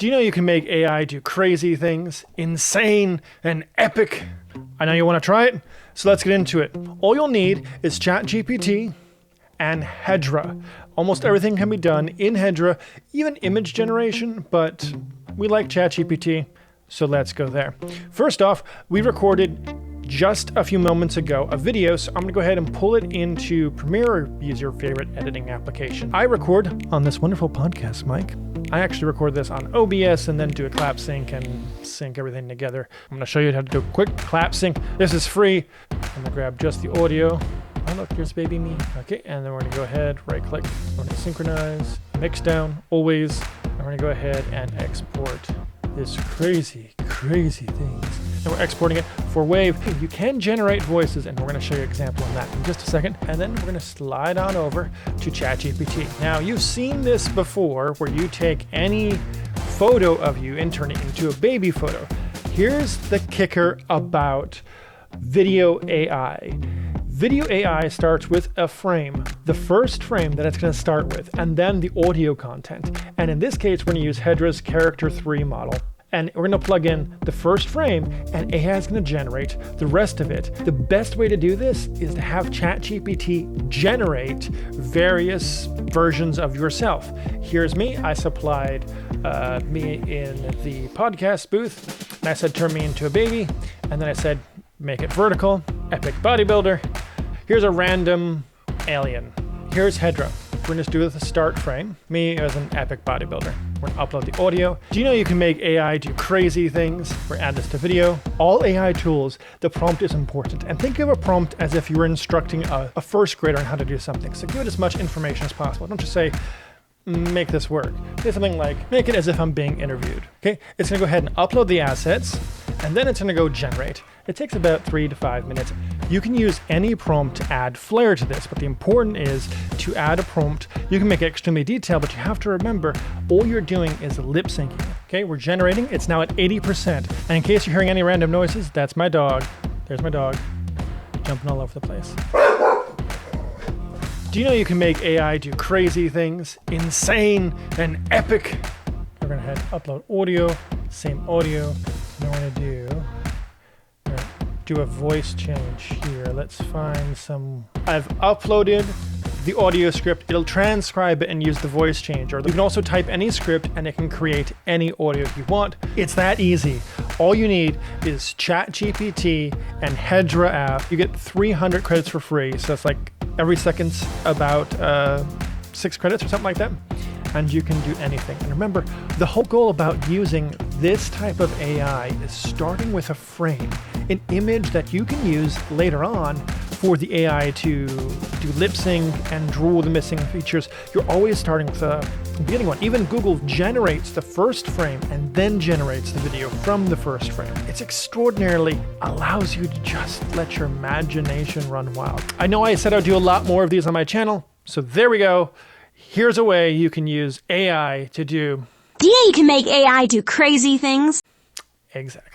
Do you know you can make AI do crazy things? Insane and epic. I know you want to try it, so let's get into it. All you'll need is ChatGPT and Hedra. Almost everything can be done in Hedra, even image generation, but we like ChatGPT, so let's go there. First off, we recorded just a few moments ago a video, so I'm gonna go ahead and pull it into Premiere or use your favorite editing application. I record on this wonderful podcast mic. I actually record this on OBS and then do a clap sync and sync everything together. I'm gonna show you how to do a quick clap sync. This is free. I'm gonna grab just the audio. Oh look, here's baby me. Okay, and then we're gonna go ahead, right click, we're gonna synchronize, mix down, always. And we're gonna go ahead and export this crazy things. And we're exporting it for Wave. You can generate voices, and we're gonna show you an example on that in just a second. And then we're gonna slide on over to ChatGPT. Now, you've seen this before, where you take any photo of you and turn it into a baby photo. Here's the kicker about video AI. Video AI starts with a frame, the first frame that it's going to start with, and then the audio content. And in this case, we're going to use Hedra's Character 3 model. And we're going to plug in the first frame, and AI is going to generate the rest of it. The best way to do this is to have ChatGPT generate various versions of yourself. Here's me. I supplied me in the podcast booth, and I said, turn me into a baby. And then I said, make it vertical, epic bodybuilder. Here's a random alien. Here's Hedra. We're gonna just do the start frame. Me as an epic bodybuilder. We're gonna upload the audio. Do you know you can make AI do crazy things? We're gonna add this to video. All AI tools, the prompt is important. And think of a prompt as if you were instructing a first grader on how to do something. So give it as much information as possible. Don't just say, make this work. Say something like, make it as if I'm being interviewed. Okay, it's gonna go ahead and upload the assets, and then it's gonna go generate. It takes about 3 to 5 minutes. You can use any prompt to add flair to this, but the important is to add a prompt. You can make it extremely detailed, but you have to remember, all you're doing is lip syncing. Okay, we're generating, it's now at 80%. And in case you're hearing any random noises, that's my dog. There's my dog, jumping all over the place. Do you know you can make AI do crazy things? Insane and epic. We're gonna head upload audio, same audio. And we're gonna do a voice change here. Let's find some. I've uploaded the audio script. It'll transcribe it and use the voice changer. You can also type any script and it can create any audio you want. It's that easy. All you need is ChatGPT and Hedra app. You get 300 credits for free. So it's like every second's about 6 credits or something like that. And you can do anything. And remember, the whole goal about using this type of AI is starting with a frame, an image that you can use later on for the AI to do lip sync and draw the missing features. You're always starting with the beginning one. Even Google generates the first frame and then generates the video from the first frame. It's extraordinarily allows you to just let your imagination run wild. I know I said I'd do a lot more of these on my channel, so there we go. Here's a way you can use AI to do. Do you know you can make AI do crazy things? Exactly.